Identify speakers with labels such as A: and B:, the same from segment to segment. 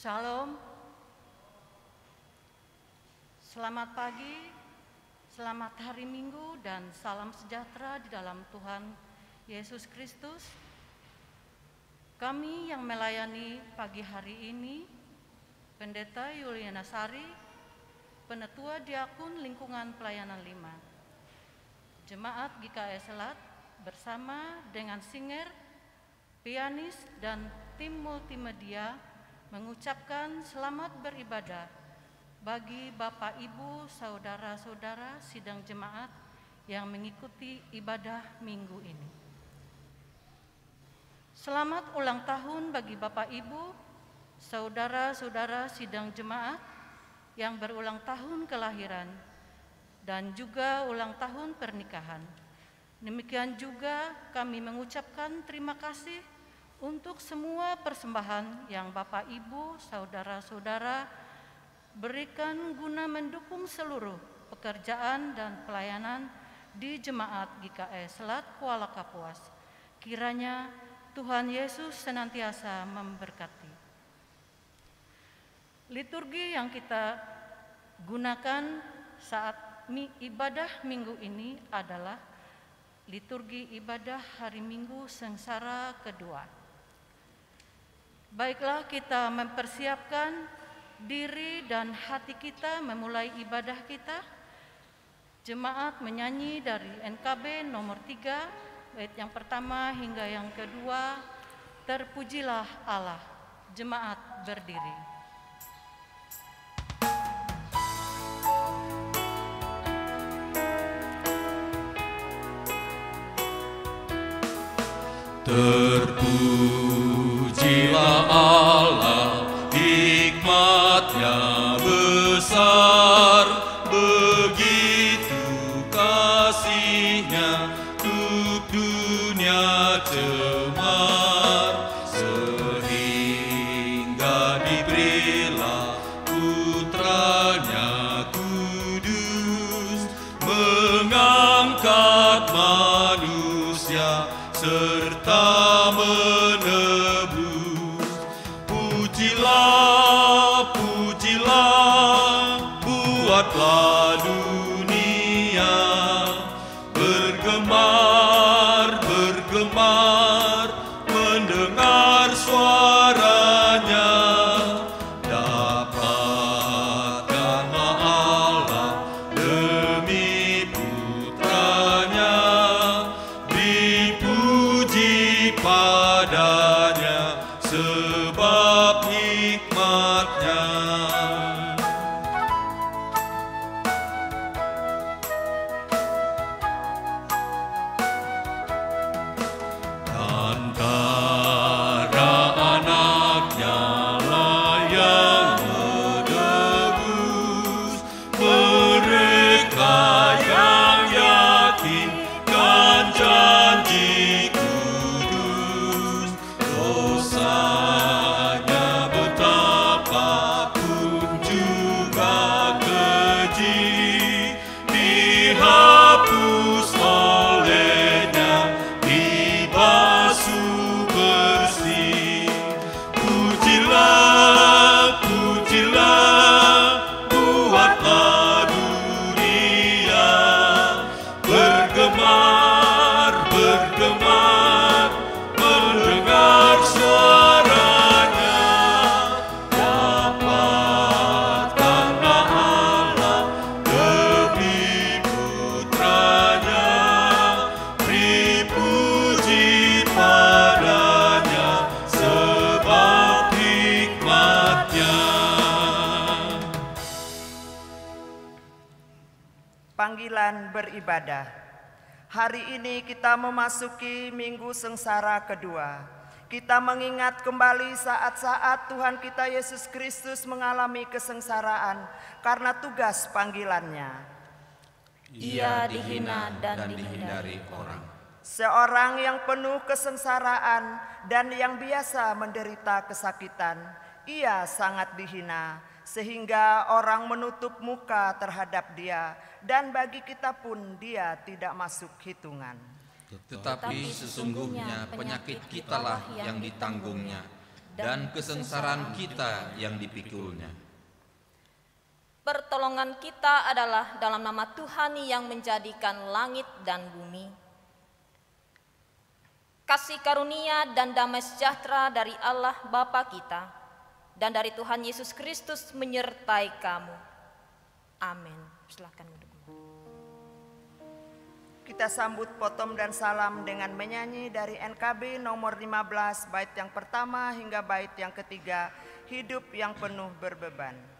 A: Shalom, selamat pagi, selamat hari Minggu, dan salam sejahtera di dalam Tuhan Yesus Kristus. Kami yang melayani pagi hari ini, Pendeta Yuliana Sari, Penetua Diakun Lingkungan Pelayanan 5, Jemaat GKS Selat bersama dengan singer, pianis, dan tim multimedia mengucapkan selamat beribadah bagi Bapak, Ibu, Saudara-saudara sidang jemaat yang mengikuti ibadah minggu ini. Selamat ulang tahun bagi Bapak, Ibu, Saudara-saudara sidang jemaat yang berulang tahun kelahiran dan juga ulang tahun pernikahan. Demikian juga kami mengucapkan terima kasih untuk semua persembahan yang Bapak, Ibu, Saudara-saudara berikan guna mendukung seluruh pekerjaan dan pelayanan di Jemaat GKS Selat Kuala Kapuas. Kiranya Tuhan Yesus senantiasa memberkati. Liturgi yang kita gunakan saat ibadah minggu ini adalah liturgi ibadah hari Minggu Sengsara kedua. Baiklah, kita mempersiapkan diri dan hati kita memulai ibadah kita. Jemaat menyanyi dari NKB nomor 3, bait yang pertama hingga yang kedua, Terpujilah Allah. Jemaat berdiri.
B: Terpujilah Allah, hikmat-Nya besar, begitu kasih-Nya untuk dunia cemar, sehingga diberilah Putra-Nya kudus, mengangkat manusia serta menebus. Pujilah, pujilah, buatlah dunia bergemar, bergemar, mendengar suaranya. Dapatkanlah Allah demi Putra-Nya, dipuji padanya sebab hikmat-Nya. Antara anak-Nya lah yang menebus, mereka yang yakinkan janji kudus. Dosanya betapapun juga keji, dihapus olehnya, dibasuh bersih. Pujilah, pujilah, buatlah dunia bergemar, bergemar, mendengar suaranya. Dapatkanlah Allah demi Putra-Nya, dipuji padanya sebab hikmat-Nya.
C: Panggilan beribadah. Hari ini kita memasuki Minggu Sengsara kedua. Kita mengingat kembali saat-saat Tuhan kita Yesus Kristus mengalami kesengsaraan karena tugas panggilannya.
D: Ia dihina dan dihindari orang.
C: Seorang yang penuh kesengsaraan dan yang biasa menderita kesakitan, ia sangat dihina, sehingga orang menutup muka terhadap dia, dan bagi kita pun dia tidak masuk hitungan.
D: Tetapi sesungguhnya penyakit kitalah yang ditanggungnya, dan kesengsaraan kita yang dipikulnya.
E: Pertolongan kita adalah dalam nama Tuhan yang menjadikan langit dan bumi. Kasih karunia dan damai sejahtera dari Allah Bapa kita dan dari Tuhan Yesus Kristus menyertai kamu. Amin. Silakan duduk.
C: Kita sambut potom dan salam dengan menyanyi dari NKB nomor 15, bait yang pertama hingga bait yang ketiga, Hidup yang Penuh Berbeban.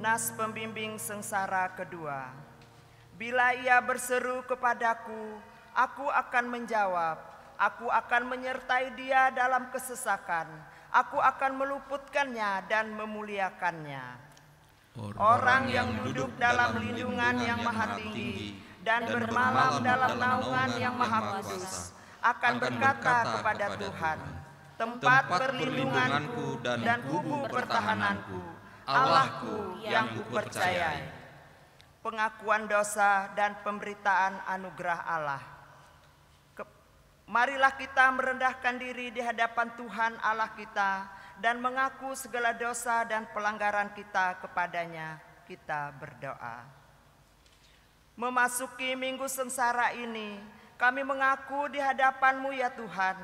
C: Nas pembimbing sengsara kedua. Bila ia berseru kepadaku, aku akan menjawab. Aku akan menyertai dia dalam kesesakan. Aku akan meluputkannya dan memuliakannya. Orang yang duduk dalam lindungan yang maha tinggi dan bermalam dalam naungan yang maha kudus akan berkata kepada Tuhan, tempat perlindunganku dan kubu pertahananku, Allahku yang kupercayai. Pengakuan dosa dan pemberitaan anugerah Allah. Marilah kita merendahkan diri di hadapan Tuhan Allah kita dan mengaku segala dosa dan pelanggaran kita kepadanya. Kita berdoa. Memasuki minggu sengsara ini, kami mengaku di hadapan-Mu ya Tuhan,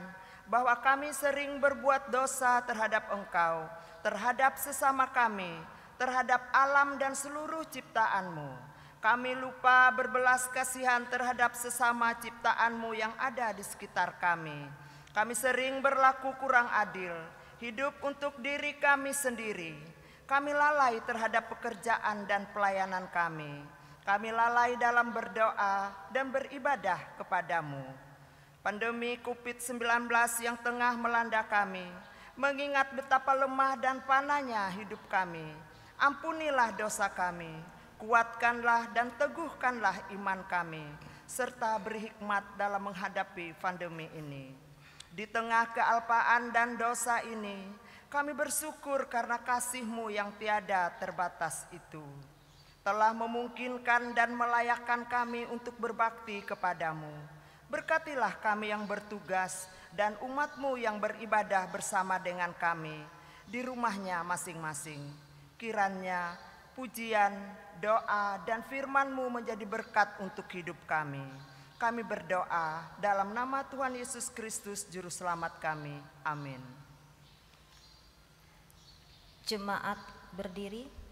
C: bahwa kami sering berbuat dosa terhadap Engkau, terhadap sesama kami, terhadap alam dan seluruh ciptaan-Mu. Kami lupa berbelas kasihan terhadap sesama ciptaan-Mu yang ada di sekitar kami. Kami sering berlaku kurang adil, hidup untuk diri kami sendiri. Kami lalai terhadap pekerjaan dan pelayanan kami. Kami lalai dalam berdoa dan beribadah kepadamu. Pandemi COVID-19 yang tengah melanda kami, mengingat betapa lemah dan panahnya hidup kami. Ampunilah dosa kami, kuatkanlah dan teguhkanlah iman kami, serta beri hikmat dalam menghadapi pandemi ini. Di tengah kealpaan dan dosa ini, kami bersyukur karena kasih-Mu yang tiada terbatas itu telah memungkinkan dan melayakkan kami untuk berbakti kepadamu. Berkatilah kami yang bertugas dan umat-Mu yang beribadah bersama dengan kami di rumahnya masing-masing. Kiranya pujian, doa, dan firman-Mu menjadi berkat untuk hidup kami. Kami berdoa dalam nama Tuhan Yesus Kristus Juru Selamat kami. Amin.
E: Jemaat berdiri.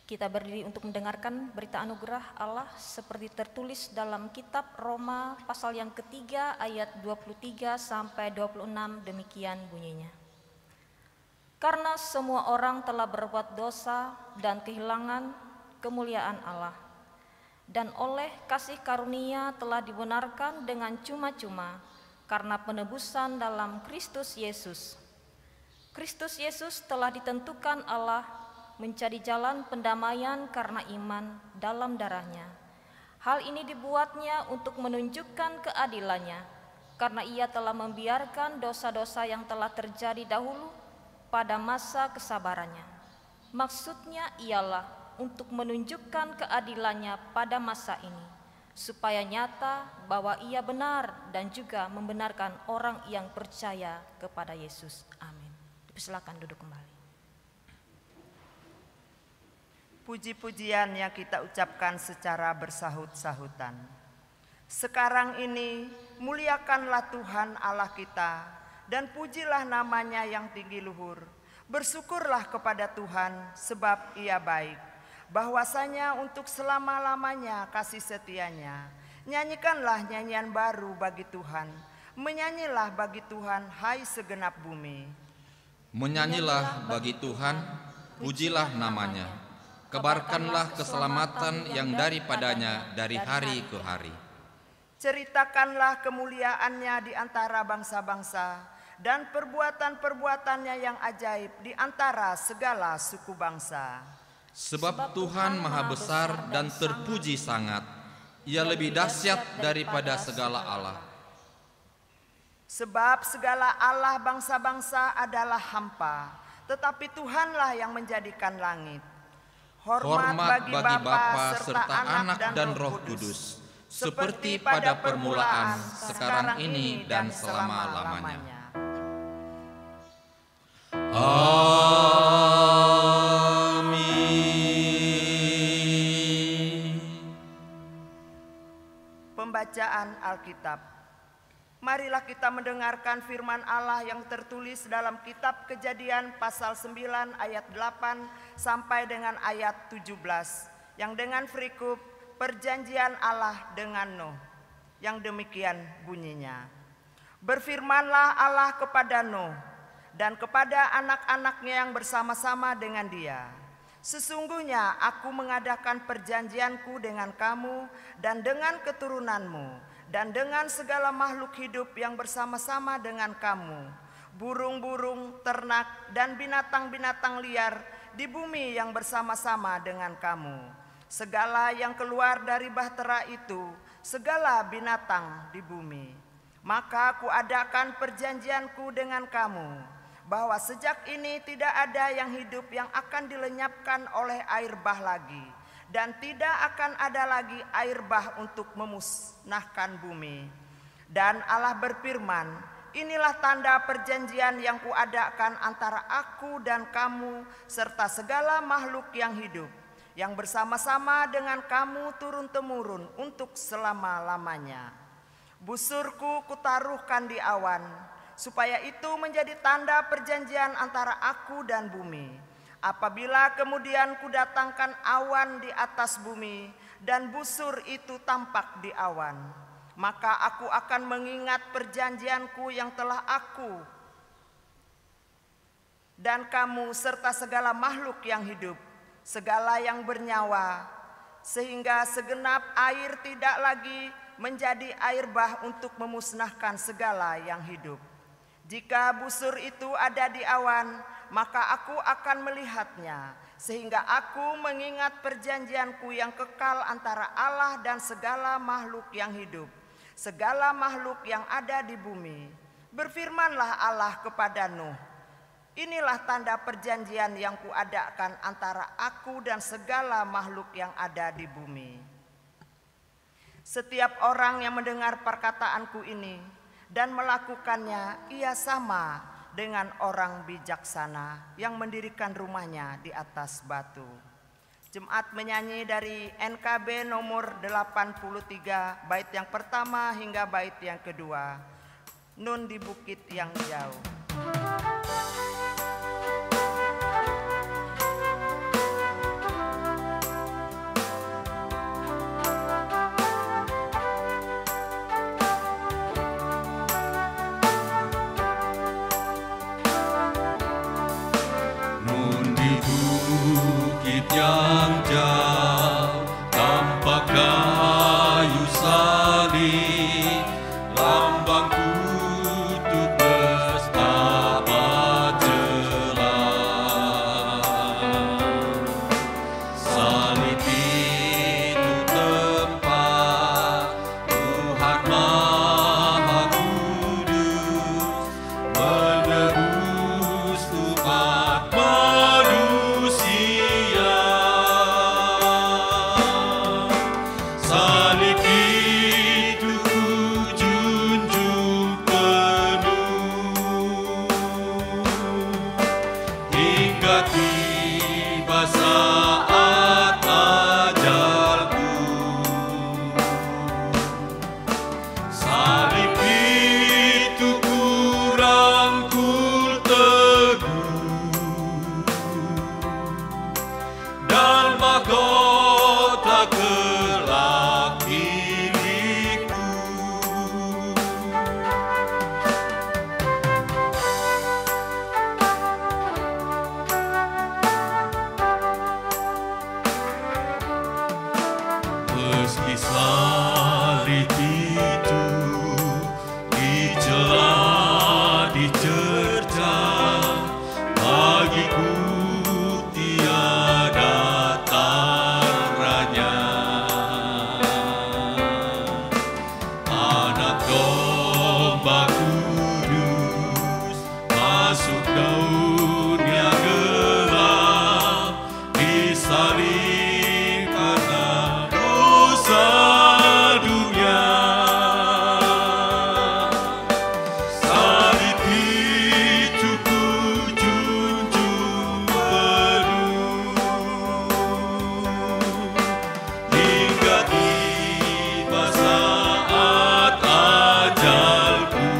E: Kita berdiri untuk mendengarkan berita anugerah Allah seperti tertulis dalam kitab Roma pasal yang ketiga ayat 23 sampai 26, demikian bunyinya. Karena semua orang telah berbuat dosa dan kehilangan kemuliaan Allah, dan oleh kasih karunia telah dibenarkan dengan cuma-cuma karena penebusan dalam Kristus Yesus. Kristus Yesus telah ditentukan Allah mencari jalan pendamaian karena iman dalam darahnya. Hal ini dibuatnya untuk menunjukkan keadilannya, karena ia telah membiarkan dosa-dosa yang telah terjadi dahulu pada masa kesabarannya. Maksudnya ialah untuk menunjukkan keadilannya pada masa ini, supaya nyata bahwa ia benar dan juga membenarkan orang yang percaya kepada Yesus. Amin. Silakan duduk kembali.
C: Puji-pujian yang kita ucapkan secara bersahut-sahutan. Sekarang ini muliakanlah Tuhan Allah kita dan pujilah namanya yang tinggi luhur. Bersyukurlah kepada Tuhan sebab Ia baik, bahwasanya untuk selama-lamanya kasih setianya. Nyanyikanlah nyanyian baru bagi Tuhan, menyanyilah bagi Tuhan hai segenap bumi.
D: Menyanyilah bagi Tuhan, pujilah namanya. Kebarkanlah keselamatan yang daripadanya dari hari ke hari.
C: Ceritakanlah kemuliaannya di antara bangsa-bangsa dan perbuatan-perbuatannya yang ajaib di antara segala suku bangsa.
D: Sebab Tuhan maha besar dan terpuji sangat, Ia lebih dahsyat daripada segala Allah.
C: Sebab segala Allah bangsa-bangsa adalah hampa, tetapi Tuhanlah yang menjadikan langit.
D: Hormat bagi Bapa serta Anak dan Roh Kudus, seperti pada permulaan, sekarang ini, dan selama-lamanya. Amin.
C: Pembacaan Alkitab. Marilah kita mendengarkan firman Allah yang tertulis dalam kitab Kejadian pasal 9 ayat 8 sampai dengan ayat 17 yang dengan frikup perjanjian Allah dengan Nuh, yang demikian bunyinya. Berfirmanlah Allah kepada Nuh dan kepada anak-anaknya yang bersama-sama dengan dia. Sesungguhnya aku mengadakan perjanjianku dengan kamu dan dengan keturunanmu, dan dengan segala makhluk hidup yang bersama-sama dengan kamu, burung-burung, ternak, dan binatang-binatang liar di bumi yang bersama-sama dengan kamu. Segala yang keluar dari bahtera itu, segala binatang di bumi. Maka kuadakan perjanjianku dengan kamu, bahwa sejak ini tidak ada yang hidup yang akan dilenyapkan oleh air bah lagi, dan tidak akan ada lagi air bah untuk memusnahkan bumi. Dan Allah berfirman, inilah tanda perjanjian yang kuadakan antara aku dan kamu serta segala makhluk yang hidup, yang bersama-sama dengan kamu turun-temurun untuk selama-lamanya. Busurku kutaruhkan di awan, supaya itu menjadi tanda perjanjian antara aku dan bumi. Apabila kemudian kudatangkan awan di atas bumi, dan busur itu tampak di awan, maka aku akan mengingat perjanjianku yang telah aku dan kamu serta segala makhluk yang hidup, segala yang bernyawa, sehingga segenap air tidak lagi menjadi air bah untuk memusnahkan segala yang hidup. Jika busur itu ada di awan, maka aku akan melihatnya, sehingga aku mengingat perjanjianku yang kekal antara Allah dan segala makhluk yang hidup, segala makhluk yang ada di bumi. Berfirmanlah Allah kepada Nuh, inilah tanda perjanjian yang kuadakan antara aku dan segala makhluk yang ada di bumi. Setiap orang yang mendengar perkataanku ini dan melakukannya, ia sama dengan orang bijaksana yang mendirikan rumahnya di atas batu. Jemaat menyanyi dari NKB nomor 83, bait yang pertama hingga bait yang kedua. Nun di bukit yang jauh.
B: Yang jauh tampak kayu salib, lambang kutuk nestapa jelas. Salib itu tempat Tuhan Maha Kudus menebus umat manusia. Salib itu kujunjung penuh hingga tiba saat ajalku. Salib itu kurangkul teguh dan mahkota kelak milikku. Meski salib itu dicela, dicerca, bagiku tiada taranya. Anak domba kudus masuk dunia gelap, disalib karena dosa dunia. Salib itu kujunjung penuh hingga tiba saat ajalku.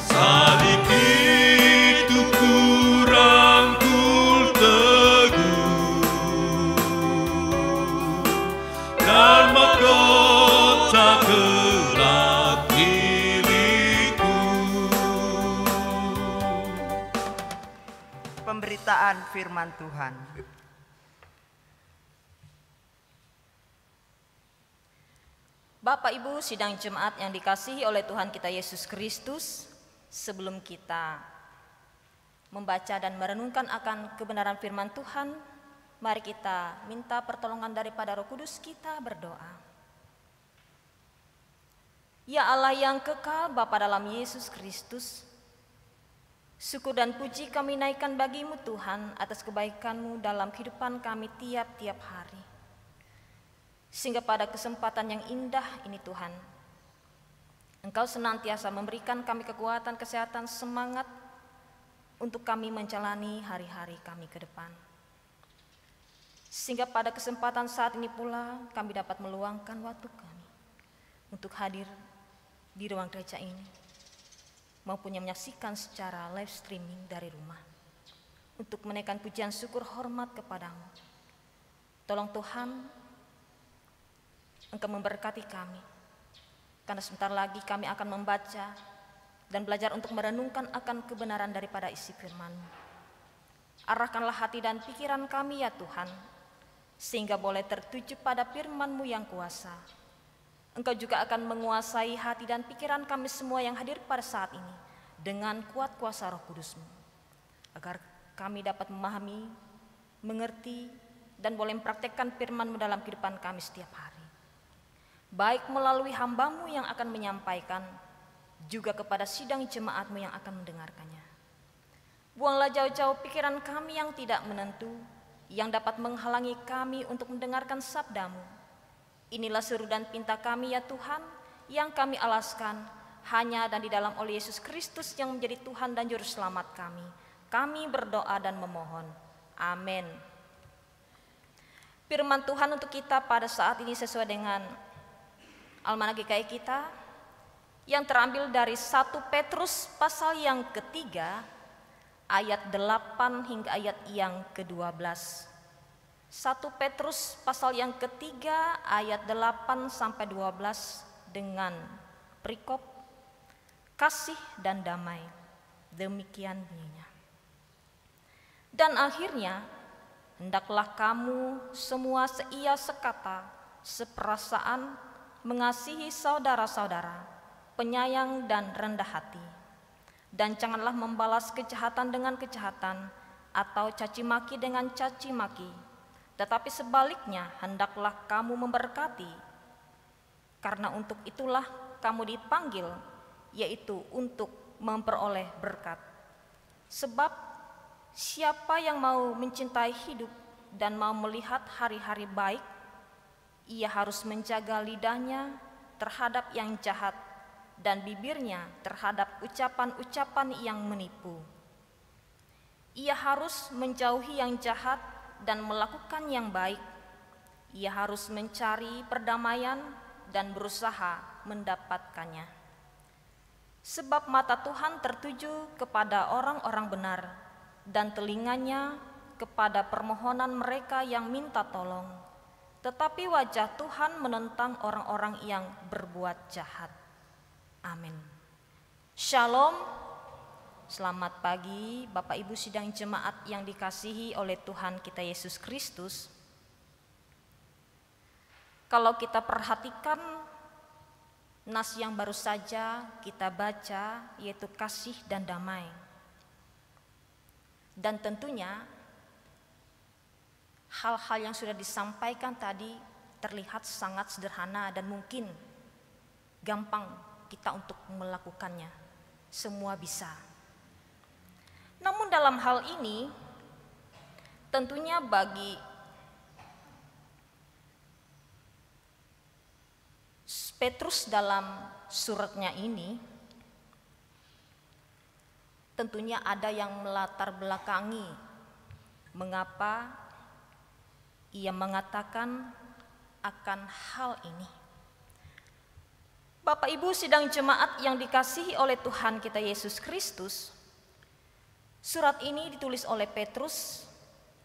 B: Salib itu kurangkul teguh dan mahkota kelak milikku.
C: Pemberitaan firman Tuhan.
E: Bapak Ibu sidang jemaat yang dikasihi oleh Tuhan kita Yesus Kristus, sebelum kita membaca dan merenungkan akan kebenaran firman Tuhan, mari kita minta pertolongan daripada Roh Kudus, kita berdoa. Ya Allah yang kekal, Bapa dalam Yesus Kristus, syukur dan puji kami naikkan bagimu Tuhan atas kebaikan-Mu dalam kehidupan kami tiap-tiap hari. Sehingga pada kesempatan yang indah ini Tuhan, Engkau senantiasa memberikan kami kekuatan, kesehatan, semangat untuk kami menjalani hari-hari kami ke depan. Sehingga pada kesempatan saat ini pula kami dapat meluangkan waktu kami untuk hadir di ruang gereja ini maupun yang menyaksikan secara live streaming dari rumah untuk menaikkan pujian syukur hormat kepadamu. Tolong Tuhan, Engkau memberkati kami, karena sebentar lagi kami akan membaca dan belajar untuk merenungkan akan kebenaran daripada isi firman-Mu. Arahkanlah hati dan pikiran kami ya Tuhan, sehingga boleh tertuju pada firman-Mu yang kuasa. Engkau juga akan menguasai hati dan pikiran kami semua yang hadir pada saat ini dengan kuat kuasa Roh Kudus-Mu, agar kami dapat memahami, mengerti, dan boleh mempraktekkan firman-Mu dalam kehidupan kami setiap hari. Baik melalui hamba-Mu yang akan menyampaikan, juga kepada sidang jemaat-Mu yang akan mendengarkannya. Buanglah jauh-jauh pikiran kami yang tidak menentu, yang dapat menghalangi kami untuk mendengarkan sabda-Mu. Inilah seru dan pinta kami ya Tuhan, yang kami alaskan hanya dan di dalam oleh Yesus Kristus yang menjadi Tuhan dan Juru Selamat kami. Kami berdoa dan memohon. Amin. Firman Tuhan untuk kita pada saat ini sesuai dengan Almanak GKI kita yang terambil dari 1 Petrus pasal yang ketiga ayat 8 hingga ayat yang ke-12. 1 Petrus pasal yang ketiga ayat 8 sampai 12 dengan perikop kasih dan damai. Demikian bunyinya. Dan akhirnya hendaklah kamu semua seia sekata, seperasaan, mengasihi saudara-saudara, penyayang dan rendah hati. Dan janganlah membalas kejahatan dengan kejahatan atau caci maki dengan caci maki, tetapi sebaliknya hendaklah kamu memberkati, karena untuk itulah kamu dipanggil, yaitu untuk memperoleh berkat. Sebab siapa yang mau mencintai hidup dan mau melihat hari-hari baik, ia harus menjaga lidahnya terhadap yang jahat dan bibirnya terhadap ucapan-ucapan yang menipu. Ia harus menjauhi yang jahat dan melakukan yang baik. Ia harus mencari perdamaian dan berusaha mendapatkannya. Sebab mata Tuhan tertuju kepada orang-orang benar dan telinganya kepada permohonan mereka yang minta tolong. Tetapi wajah Tuhan menentang orang-orang yang berbuat jahat. Amin. Shalom. Selamat pagi Bapak Ibu sidang jemaat yang dikasihi oleh Tuhan kita Yesus Kristus. Kalau kita perhatikan nas yang baru saja kita baca, yaitu kasih dan damai. Dan tentunya hal-hal yang sudah disampaikan tadi terlihat sangat sederhana dan mungkin gampang kita untuk melakukannya. Semua bisa. Namun dalam hal ini tentunya bagi Petrus dalam suratnya ini tentunya ada yang melatar belakangi mengapa ia mengatakan akan hal ini. Bapak Ibu sidang jemaat yang dikasihi oleh Tuhan kita Yesus Kristus, surat ini ditulis oleh Petrus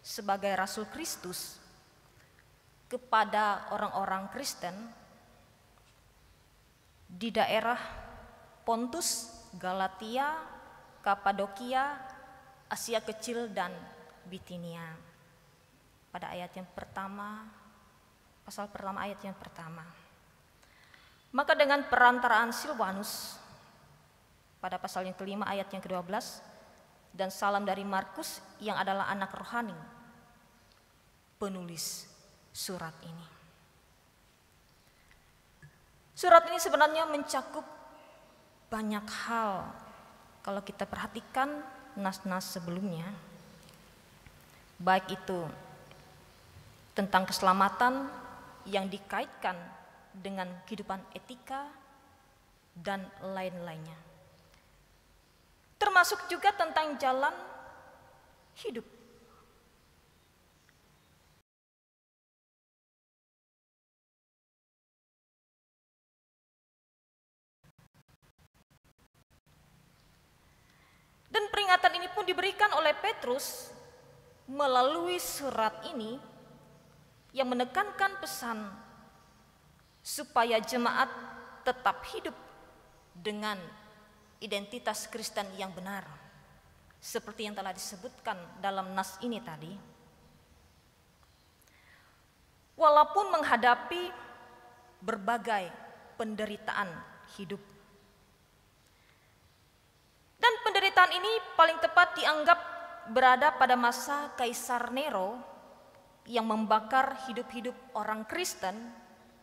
E: sebagai Rasul Kristus kepada orang-orang Kristen di daerah Pontus, Galatia, Kapadokia, Asia Kecil, dan Bitinia. Pada ayat yang pertama, pasal pertama ayat yang pertama. Maka dengan perantaraan Silwanus, pada pasal yang kelima ayat yang ke-12, dan salam dari Markus yang adalah anak rohani, penulis surat ini. Surat ini sebenarnya mencakup banyak hal kalau kita perhatikan nas-nas sebelumnya, baik itu tentang keselamatan yang dikaitkan dengan kehidupan etika, dan lain-lainnya. Termasuk juga tentang jalan hidup. Dan peringatan ini pun diberikan oleh Petrus melalui surat ini yang menekankan pesan supaya jemaat tetap hidup dengan identitas Kristen yang benar, seperti yang telah disebutkan dalam nas ini tadi. Walaupun menghadapi berbagai penderitaan hidup. Dan penderitaan ini paling tepat dianggap berada pada masa Kaisar Nero yang membakar hidup-hidup orang Kristen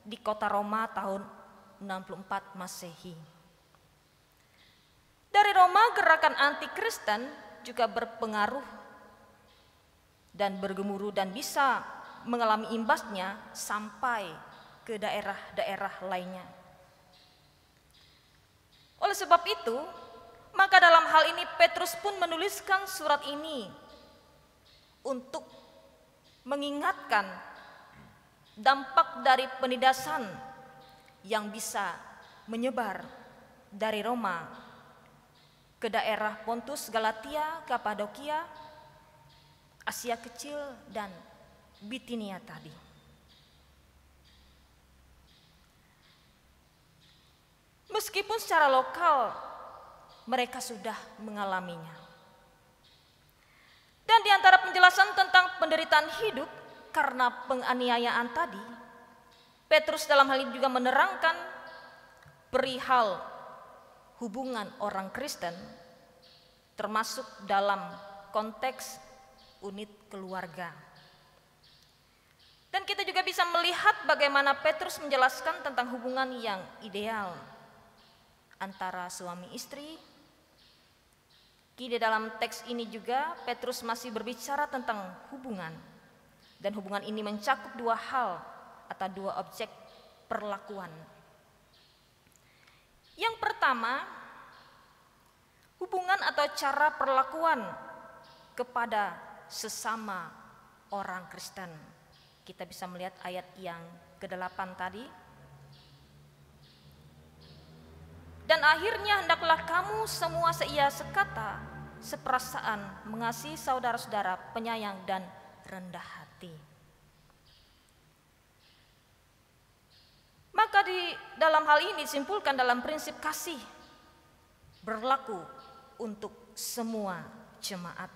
E: di kota Roma tahun 64 Masehi. Dari Roma, gerakan anti-Kristen juga berpengaruh dan bergemuruh dan bisa mengalami imbasnya sampai ke daerah-daerah lainnya. Oleh sebab itu, maka dalam hal ini Petrus pun menuliskan surat ini untuk mengingatkan dampak dari penindasan yang bisa menyebar dari Roma ke daerah Pontus, Galatia, Kapadokia, Asia Kecil, dan Bitinia tadi. Meskipun secara lokal mereka sudah mengalaminya. Dan di antara penjelasan tentang penderitaan hidup karena penganiayaan tadi, Petrus dalam hal ini juga menerangkan perihal hubungan orang Kristen, termasuk dalam konteks unit keluarga. Dan kita juga bisa melihat bagaimana Petrus menjelaskan tentang hubungan yang ideal antara suami istri. Di dalam teks ini juga Petrus masih berbicara tentang hubungan, dan hubungan ini mencakup dua hal atau dua objek perlakuan. Yang pertama, hubungan atau cara perlakuan kepada sesama orang Kristen. Kita bisa melihat ayat yang ke-8 tadi. Dan akhirnya hendaklah kamu semua seia sekata, seperasaan, mengasihi saudara-saudara, penyayang dan rendah hati. Maka di dalam hal ini disimpulkan dalam prinsip kasih berlaku untuk semua jemaat.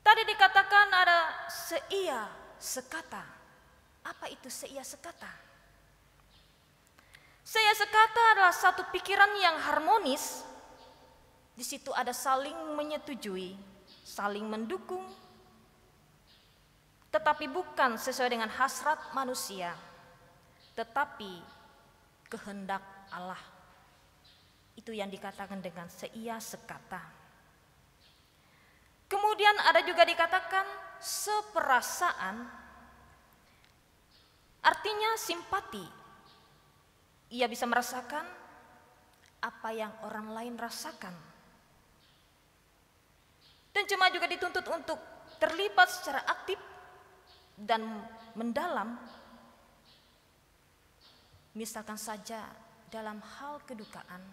E: Tadi dikatakan ada seia sekata. Apa itu seia sekata? Seia sekata adalah satu pikiran yang harmonis. Di situ ada saling menyetujui, saling mendukung, tetapi bukan sesuai dengan hasrat manusia, tetapi kehendak Allah. Itu yang dikatakan dengan seia sekata. Kemudian ada juga dikatakan seperasaan, artinya simpati. Ia bisa merasakan apa yang orang lain rasakan. Dan jemaat juga dituntut untuk terlibat secara aktif dan mendalam, misalkan saja dalam hal kedukaan.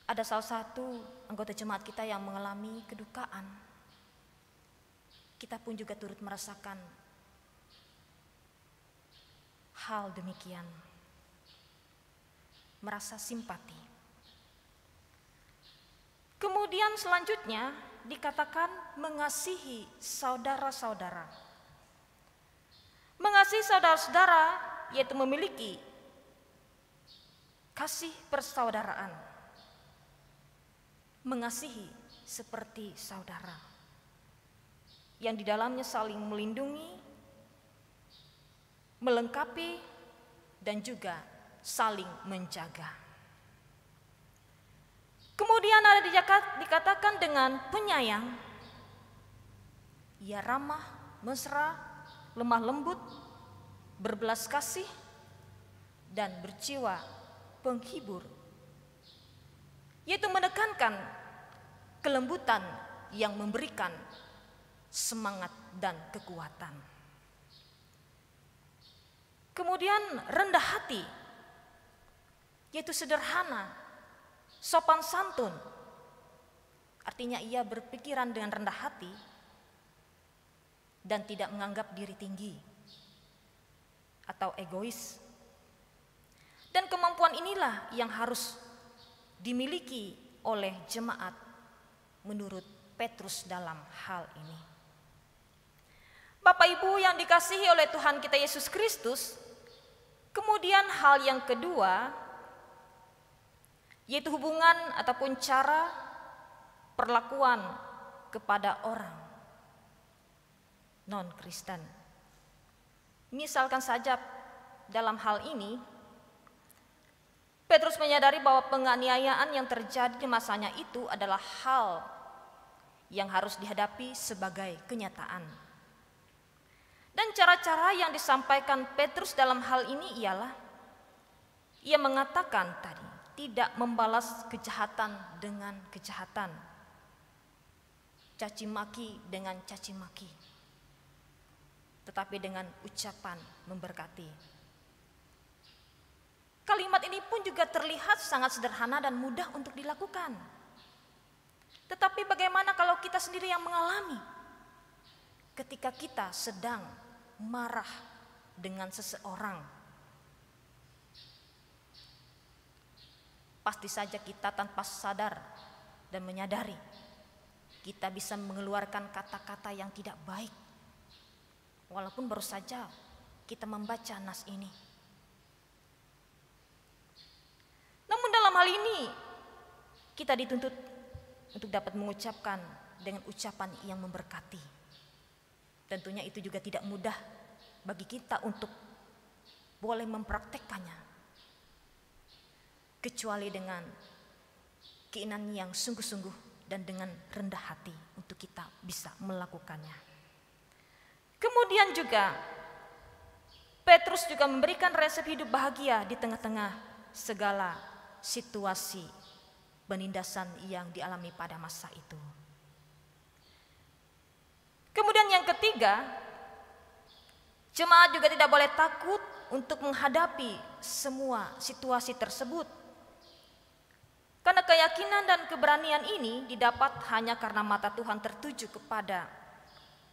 E: Ada salah satu anggota jemaat kita yang mengalami kedukaan. Kita pun juga turut merasakan hal demikian, merasa simpati. Kemudian selanjutnya dikatakan mengasihi saudara-saudara. Mengasihi saudara-saudara yaitu memiliki kasih persaudaraan. Mengasihi seperti saudara, yang di dalamnya saling melindungi, melengkapi, dan juga saling menjaga. Kemudian ada dikatakan dengan penyayang. Ia ramah, mesra, lemah lembut, berbelas kasih, dan berjiwa penghibur, yaitu menekankan kelembutan yang memberikan semangat dan kekuatan. Kemudian rendah hati, yaitu sederhana, sopan santun. Artinya ia berpikiran dengan rendah hati dan tidak menganggap diri tinggi atau egois. Dan kemampuan inilah yang harus dimiliki oleh jemaat menurut Petrus dalam hal ini. Bapak Ibu yang dikasihi oleh Tuhan kita Yesus Kristus, kemudian hal yang kedua yaitu hubungan ataupun cara perlakuan kepada orang non-Kristen. Misalkan saja dalam hal ini, Petrus menyadari bahwa penganiayaan yang terjadi di masanya itu adalah hal yang harus dihadapi sebagai kenyataan. Dan cara-cara yang disampaikan Petrus dalam hal ini ialah ia mengatakan tadi, tidak membalas kejahatan dengan kejahatan, caci maki dengan caci maki, tetapi dengan ucapan memberkati. Kalimat ini pun juga terlihat sangat sederhana dan mudah untuk dilakukan. Tetapi bagaimana kalau kita sendiri yang mengalami ketika kita sedang marah dengan seseorang? Pasti saja kita tanpa sadar dan menyadari kita bisa mengeluarkan kata-kata yang tidak baik, walaupun baru saja kita membaca nas ini. Namun dalam hal ini kita dituntut untuk dapat mengucapkan dengan ucapan yang memberkati. Tentunya itu juga tidak mudah bagi kita untuk boleh mempraktekkannya, kecuali dengan keinginan yang sungguh-sungguh dan dengan rendah hati untuk kita bisa melakukannya. Kemudian juga Petrus juga memberikan resep hidup bahagia di tengah-tengah segala situasi penindasan yang dialami pada masa itu. Kemudian yang ketiga, jemaat juga tidak boleh takut untuk menghadapi semua situasi tersebut. Karena keyakinan dan keberanian ini didapat hanya karena mata Tuhan tertuju kepada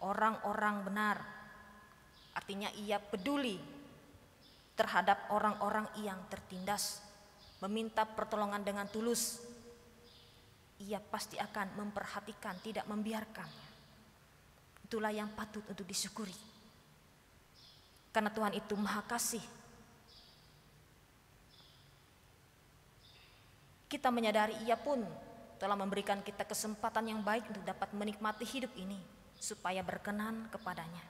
E: orang-orang benar. Artinya ia peduli terhadap orang-orang yang tertindas, meminta pertolongan dengan tulus. Ia pasti akan memperhatikan, tidak membiarkannya. Itulah yang patut untuk disyukuri. Karena Tuhan itu Maha Kasih. Kita menyadari ia pun telah memberikan kita kesempatan yang baik untuk dapat menikmati hidup ini supaya berkenan kepadanya.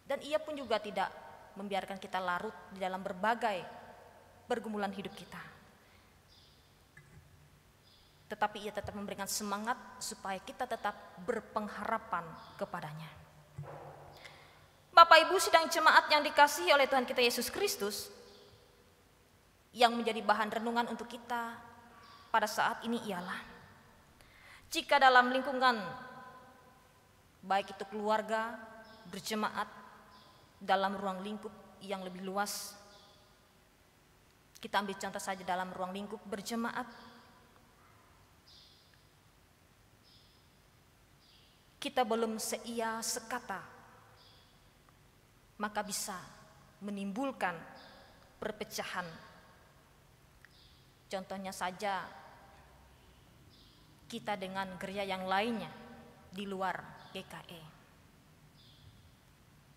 E: Dan ia pun juga tidak membiarkan kita larut di dalam berbagai pergumulan hidup kita. Tetapi ia tetap memberikan semangat supaya kita tetap berpengharapan kepadanya. Bapak Ibu sidang jemaat yang dikasihi oleh Tuhan kita Yesus Kristus, yang menjadi bahan renungan untuk kita pada saat ini ialah, jika dalam lingkungan baik itu keluarga, berjemaat, dalam ruang lingkup yang lebih luas, kita ambil contoh saja dalam ruang lingkup berjemaat, kita belum seia sekata, maka bisa menimbulkan perpecahan. Contohnya saja kita dengan gereja yang lainnya di luar GKE.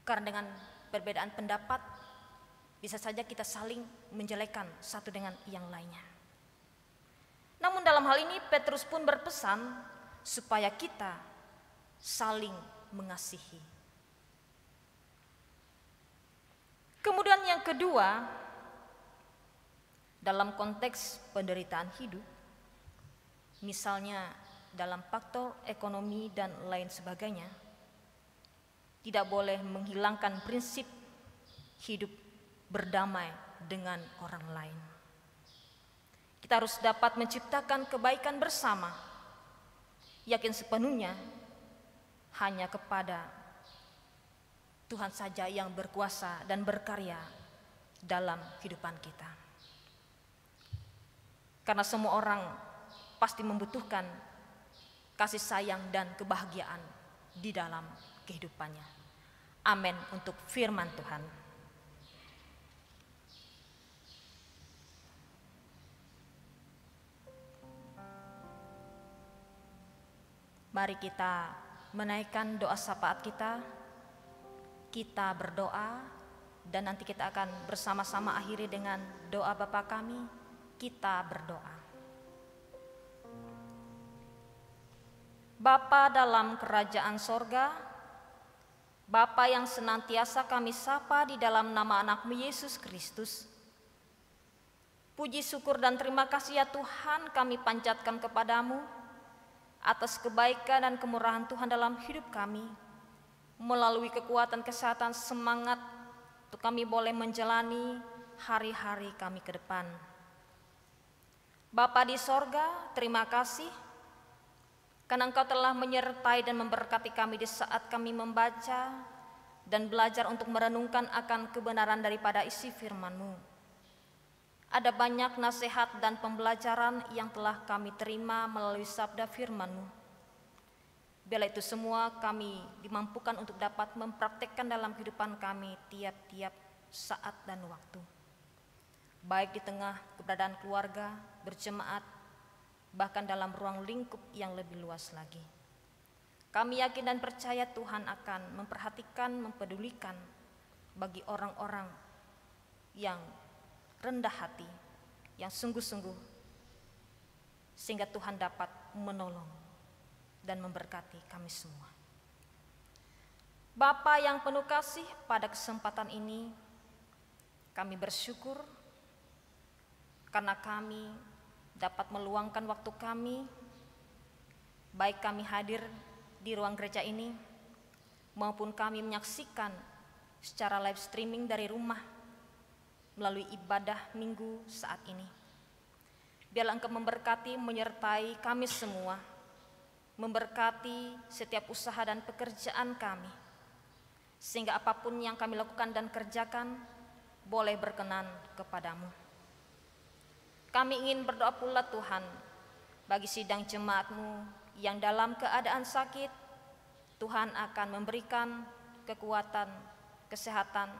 E: Karena dengan perbedaan pendapat bisa saja kita saling menjelekkan satu dengan yang lainnya. Namun dalam hal ini Petrus pun berpesan supaya kita saling mengasihi. Kemudian yang kedua, dalam konteks penderitaan hidup, misalnya dalam faktor ekonomi dan lain sebagainya, tidak boleh menghilangkan prinsip hidup berdamai dengan orang lain. Kita harus dapat menciptakan kebaikan bersama, yakin sepenuhnya hanya kepada Tuhan saja yang berkuasa dan berkarya dalam kehidupan kita. Karena semua orang pasti membutuhkan kasih sayang dan kebahagiaan di dalam kehidupannya. Amin untuk firman Tuhan. Mari kita menaikkan doa syafaat kita. Kita berdoa dan nanti kita akan bersama-sama akhiri dengan doa Bapa kami. Kita berdoa. Bapa dalam kerajaan sorga, Bapa yang senantiasa kami sapa di dalam nama anak-Mu Yesus Kristus. Puji syukur dan terima kasih ya Tuhan kami panjatkan kepadamu atas kebaikan dan kemurahan Tuhan dalam hidup kami. Melalui kekuatan kesehatan semangat untuk kami boleh menjalani hari-hari kami ke depan. Bapa di sorga, terima kasih karena Engkau telah menyertai dan memberkati kami di saat kami membaca dan belajar untuk merenungkan akan kebenaran daripada isi firman-Mu. Ada banyak nasihat dan pembelajaran yang telah kami terima melalui sabda firman-Mu. Biarlah itu semua kami dimampukan untuk dapat mempraktekkan dalam kehidupan kami tiap-tiap saat dan waktu. Baik di tengah keberadaan keluarga, berjemaat, bahkan dalam ruang lingkup yang lebih luas lagi. Kami yakin dan percaya Tuhan akan memperhatikan, mempedulikan bagi orang-orang yang rendah hati, yang sungguh-sungguh, sehingga Tuhan dapat menolong dan memberkati kami semua. Bapa yang penuh kasih, pada kesempatan ini kami bersyukur karena kami dapat meluangkan waktu kami, baik kami hadir di ruang gereja ini maupun kami menyaksikan secara live streaming dari rumah melalui ibadah minggu saat ini. Biarlah Engkau memberkati, menyertai kami semua, memberkati setiap usaha dan pekerjaan kami, sehingga apapun yang kami lakukan dan kerjakan boleh berkenan kepadamu. Kami ingin berdoa pula Tuhan bagi sidang jemaat-Mu yang dalam keadaan sakit. Tuhan akan memberikan kekuatan, kesehatan,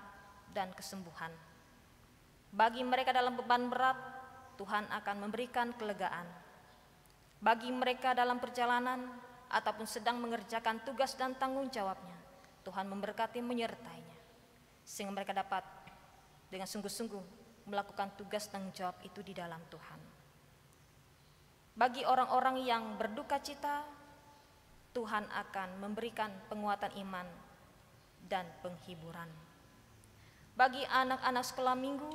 E: dan kesembuhan. Bagi mereka dalam beban berat, Tuhan akan memberikan kelegaan. Bagi mereka dalam perjalanan ataupun sedang mengerjakan tugas dan tanggung jawabnya, Tuhan memberkati, menyertainya, sehingga mereka dapat dengan sungguh-sungguh melakukan tugas tanggung jawab itu di dalam Tuhan. Bagi orang-orang yang berduka cita, Tuhan akan memberikan penguatan iman dan penghiburan. Bagi anak-anak sekolah minggu,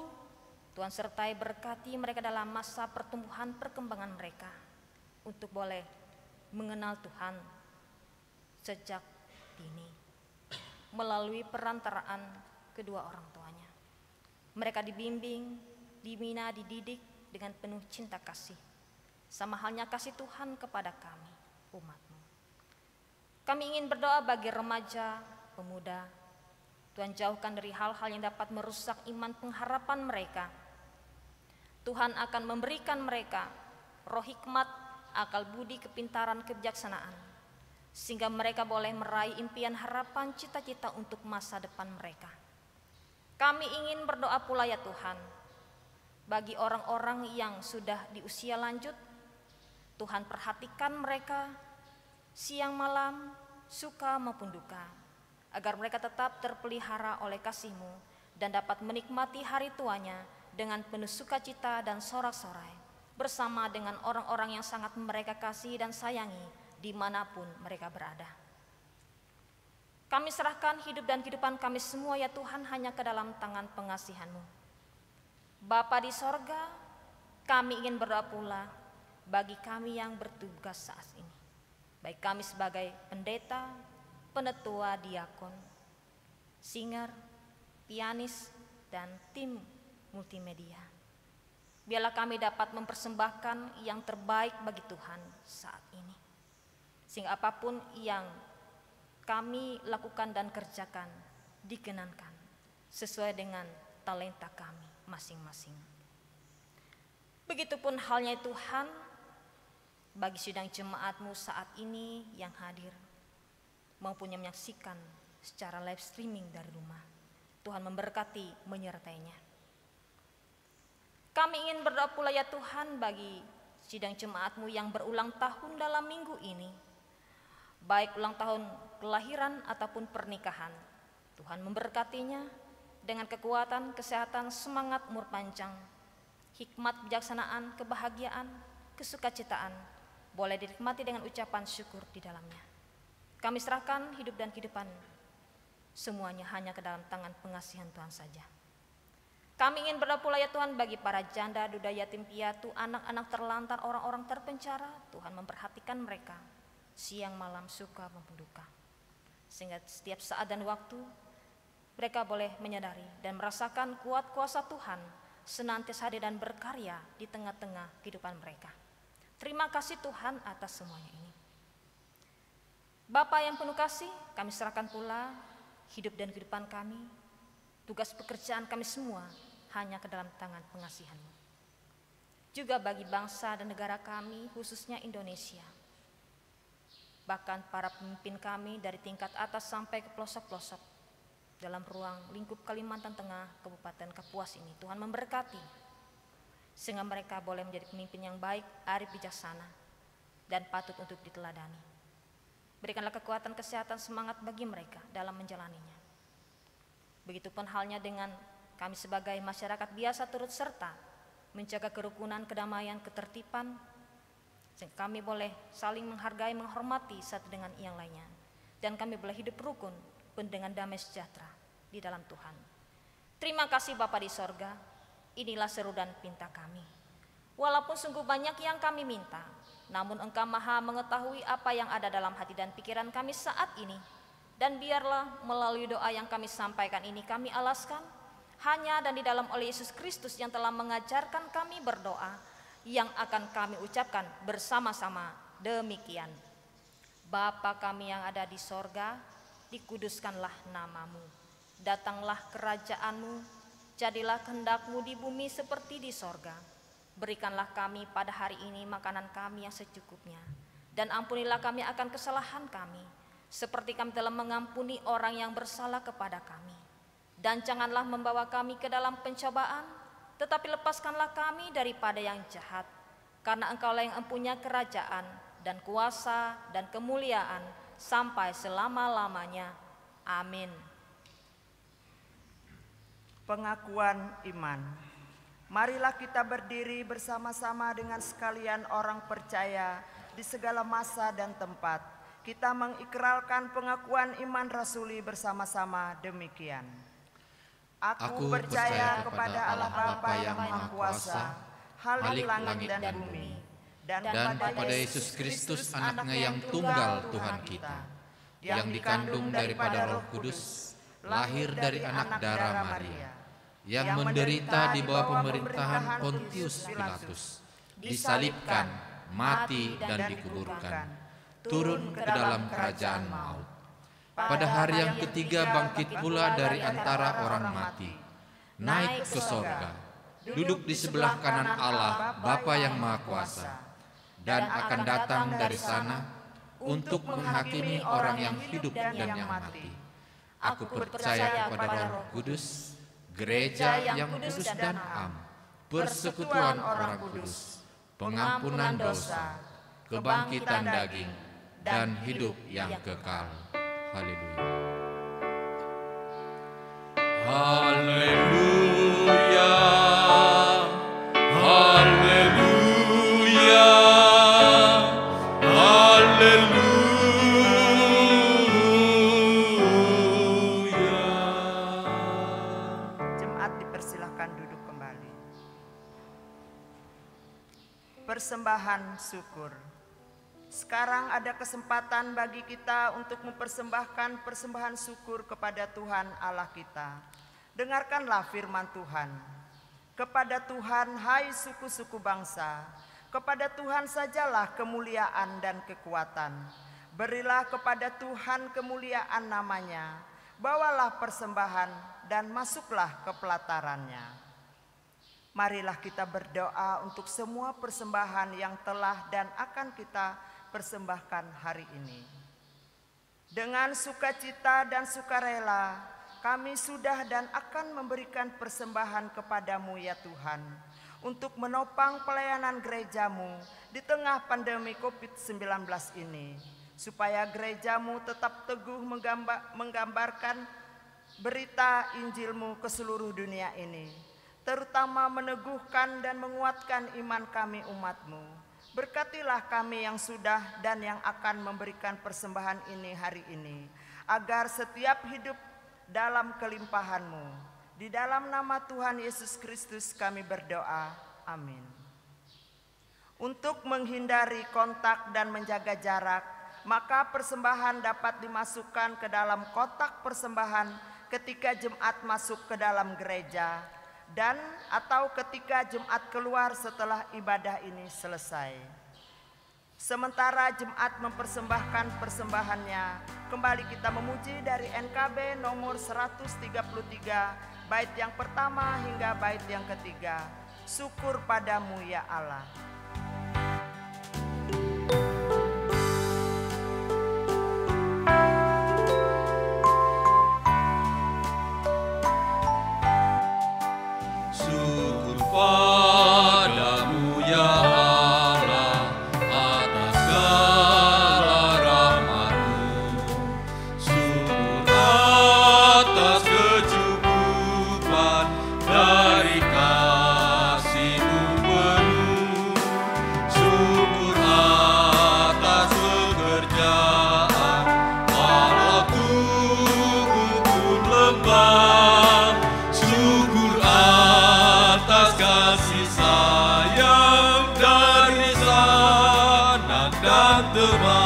E: Tuhan sertai berkati mereka dalam masa pertumbuhan perkembangan mereka, untuk boleh mengenal Tuhan sejak dini melalui perantaraan kedua orang tuanya. Mereka dibimbing, dibina, dididik dengan penuh cinta kasih, sama halnya kasih Tuhan kepada kami, umat-Mu. Kami ingin berdoa bagi remaja, pemuda. Tuhan jauhkan dari hal-hal yang dapat merusak iman pengharapan mereka. Tuhan akan memberikan mereka roh hikmat, akal budi, kepintaran, kebijaksanaan, sehingga mereka boleh meraih impian, harapan, cita-cita untuk masa depan mereka. Kami ingin berdoa pula ya Tuhan, bagi orang-orang yang sudah di usia lanjut, Tuhan perhatikan mereka siang malam, suka maupun duka, agar mereka tetap terpelihara oleh kasih-Mu dan dapat menikmati hari tuanya dengan penuh sukacita dan sorak-sorai, bersama dengan orang-orang yang sangat mereka kasihi dan sayangi dimanapun mereka berada. Kami serahkan hidup dan kehidupan kami semua ya Tuhan hanya ke dalam tangan pengasihan-Mu. Bapa di sorga, kami ingin berdoa pula bagi kami yang bertugas saat ini, baik kami sebagai pendeta, penetua, diakon, singer, pianis, dan tim multimedia. Biarlah kami dapat mempersembahkan yang terbaik bagi Tuhan saat ini. Sehingga apapun yang kami lakukan dan kerjakan dikenankan sesuai dengan talenta kami masing-masing. Begitupun halnya Tuhan bagi sidang jemaat-Mu saat ini yang hadir maupun yang menyaksikan secara live streaming dari rumah. Tuhan memberkati, menyertainya. Kami ingin berdoa pula ya Tuhan bagi sidang jemaat-Mu yang berulang tahun dalam minggu ini, baik ulang tahun kelahiran ataupun pernikahan. Tuhan memberkatinya dengan kekuatan, kesehatan, semangat umur panjang, hikmat, bijaksanaan, kebahagiaan, kesukacitaan, boleh dinikmati dengan ucapan syukur di dalamnya. Kami serahkan hidup dan kehidupan semuanya hanya ke dalam tangan pengasihan Tuhan saja. Kami ingin berdoa pula ya Tuhan bagi para janda, duda, yatim piatu, anak-anak terlantar, orang-orang terpenjara. Tuhan memperhatikan mereka siang malam, suka maupun duka, sehingga setiap saat dan waktu mereka boleh menyadari dan merasakan kuat kuasa Tuhan senantiasa hadir dan berkarya di tengah-tengah kehidupan mereka. Terima kasih Tuhan atas semuanya ini. Bapa yang penuh kasih, kami serahkan pula hidup dan kehidupan kami, tugas pekerjaan kami semua hanya ke dalam tangan pengasihan-Mu. Juga bagi bangsa dan negara kami, khususnya Indonesia, bahkan para pemimpin kami dari tingkat atas sampai ke pelosok-pelosok dalam ruang lingkup Kalimantan Tengah, Kabupaten Kapuas ini, Tuhan memberkati sehingga mereka boleh menjadi pemimpin yang baik, arif, bijaksana, dan patut untuk diteladani. Berikanlah kekuatan, kesehatan, semangat bagi mereka dalam menjalaninya. Begitupun halnya dengan kami sebagai masyarakat biasa turut serta menjaga kerukunan, kedamaian, ketertiban, sehingga kami boleh saling menghargai, menghormati satu dengan yang lainnya, dan kami boleh hidup rukun pun dengan damai sejahtera di dalam Tuhan. Terima kasih Bapa di sorga, inilah seru dan pinta kami. Walaupun sungguh banyak yang kami minta, namun Engkau Maha mengetahui apa yang ada dalam hati dan pikiran kami saat ini. Dan biarlah melalui doa yang kami sampaikan ini kami alaskan hanya dan di dalam oleh Yesus Kristus yang telah mengajarkan kami berdoa, yang akan kami ucapkan bersama-sama demikian. Bapa kami yang ada di sorga, dikuduskanlah nama-Mu, datanglah kerajaan-Mu, jadilah kehendak-Mu di bumi seperti di sorga. Berikanlah kami pada hari ini makanan kami yang secukupnya, dan ampunilah kami akan kesalahan kami, seperti kami telah mengampuni orang yang bersalah kepada kami. Dan janganlah membawa kami ke dalam pencobaan, tetapi lepaskanlah kami daripada yang jahat, karena Engkaulah yang empunya kerajaan dan kuasa dan kemuliaan sampai selama-lamanya. Amin.
C: Pengakuan iman. Marilah kita berdiri bersama-sama dengan sekalian orang percaya di segala masa dan tempat. Kita mengikrarkan pengakuan iman rasuli bersama-sama demikian. Aku percaya kepada Allah Bapa yang Maha Kuasa, Khalik langit dan bumi, dan pada Yesus Kristus anaknya yang tunggal Tuhan kita, yang dikandung daripada Roh Kudus, lahir dari anak darah Maria, yang menderita di bawah pemerintahan Pontius Pilatus, disalibkan, mati dan dikuburkan, turun ke dalam kerajaan maut. Pada hari yang ketiga bangkit pula dari antara orang mati, naik ke sorga, duduk di sebelah kanan Allah Bapa yang Maha Kuasa, dan akan datang dari sana untuk menghakimi orang yang hidup dan yang mati. Aku percaya kepada Roh Kudus, gereja yang kudus dan am, persekutuan orang kudus, pengampunan dosa, kebangkitan daging, dan hidup yang kekal. Haleluya.
B: Haleluya. Haleluya. Haleluya.
C: Jemaat dipersilahkan duduk kembali. Persembahan syukur. Sekarang ada kesempatan bagi kita untuk mempersembahkan persembahan syukur kepada Tuhan Allah kita. Dengarkanlah firman Tuhan. Kepada Tuhan, hai suku-suku bangsa, kepada Tuhan sajalah kemuliaan dan kekuatan. Berilah kepada Tuhan kemuliaan namanya, bawalah persembahan dan masuklah ke pelatarannya. Marilah kita berdoa untuk semua persembahan yang telah dan akan kita persembahkan hari ini. Dengan sukacita dan sukarela, kami sudah dan akan memberikan persembahan kepadamu ya Tuhan, untuk menopang pelayanan gerejamu di tengah pandemi COVID-19 ini, supaya gerejamu tetap teguh menggambarkan berita Injilmu ke seluruh dunia ini, terutama meneguhkan dan menguatkan iman kami umatmu. Berkatilah kami yang sudah dan yang akan memberikan persembahan ini hari ini, agar setiap hidup dalam kelimpahan-Mu. Di dalam nama Tuhan Yesus Kristus kami berdoa. Amin. Untuk menghindari kontak dan menjaga jarak, maka persembahan dapat dimasukkan ke dalam kotak persembahan ketika jemaat masuk ke dalam gereja dan atau ketika jemaat keluar setelah ibadah ini selesai. Sementara jemaat mempersembahkan persembahannya, kembali kita memuji dari NKB nomor 133, bait yang pertama hingga bait yang ketiga. Syukur padamu ya Allah.
D: Syukur padamu ya Allah atas segala rahmat-Mu. Syukur atas kecukupan dari kasih-Mu penuh. Syukur atas pekerjaan walau tubuh pun lemah. Syukur atas kasih sayang dari sanak dan teman.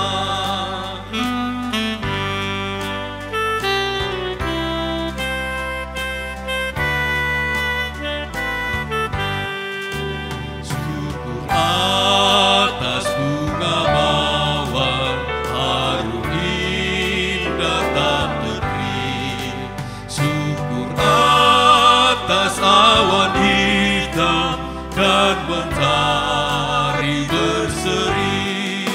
D: Syukur atas bunga mawar harum indah tak terkiri. Syukur atas awan hitam dan mentari berseri.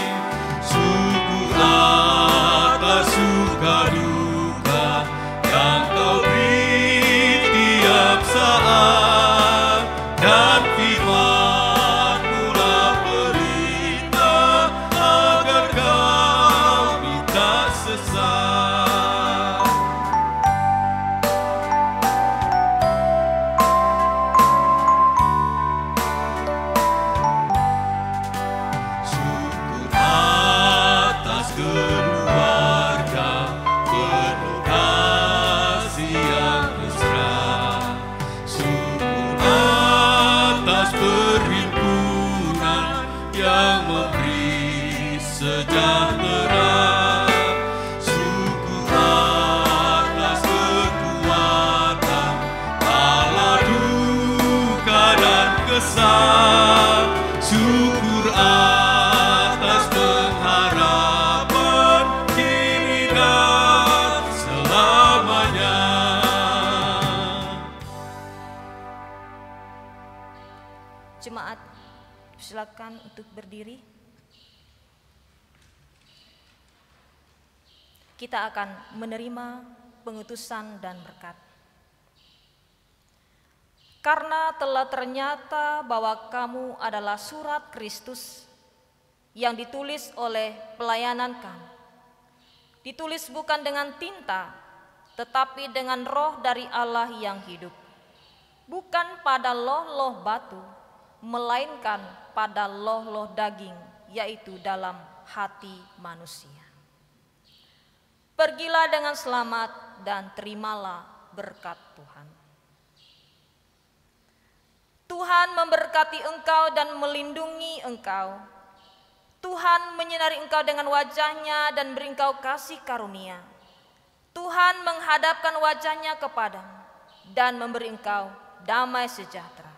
D: Syukur atas suka duka yang Kau beri tiap saat, dan firman-Mu lah pelita agar kami tak sesat. Syukur atas keluarga penuh kasih yang mesra. Syukur atas perhimpunan yang memberi sejahtera. Syukur atas kekuatan kala duka dan kesal. Syukur atas pengharapan kini dan selamanya.
E: Jemaat, silakan untuk berdiri. Kita akan menerima pengutusan dan berkat. Karena telah ternyata bahwa kamu adalah surat Kristus yang ditulis oleh pelayanan kami. Ditulis bukan dengan tinta, tetapi dengan roh dari Allah yang hidup. Bukan pada loh-loh batu, melainkan pada loh-loh daging, yaitu dalam hati manusia. Pergilah dengan selamat dan terimalah berkat Tuhan. Tuhan memberkati engkau dan melindungi engkau. Tuhan menyinari engkau dengan wajah-Nya dan beri engkau kasih karunia. Tuhan menghadapkan wajah-Nya kepadamu dan memberi engkau damai sejahtera.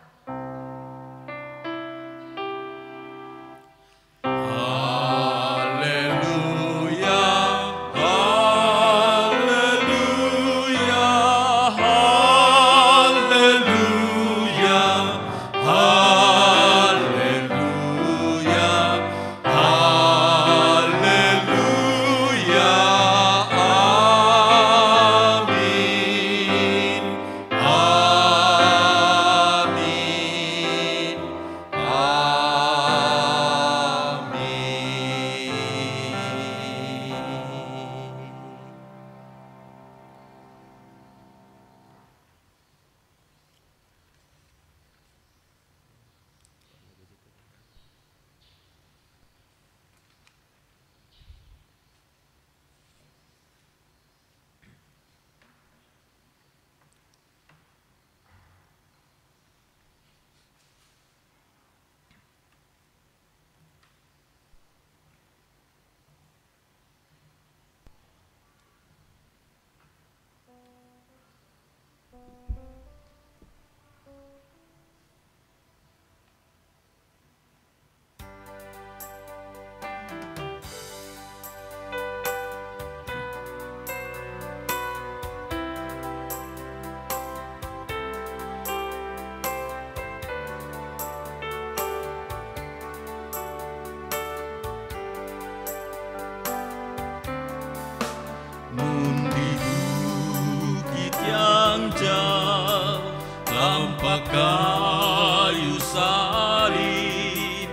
B: kayu salib,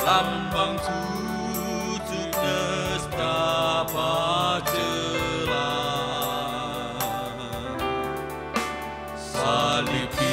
B: lambang sujud nestapa celah. Salib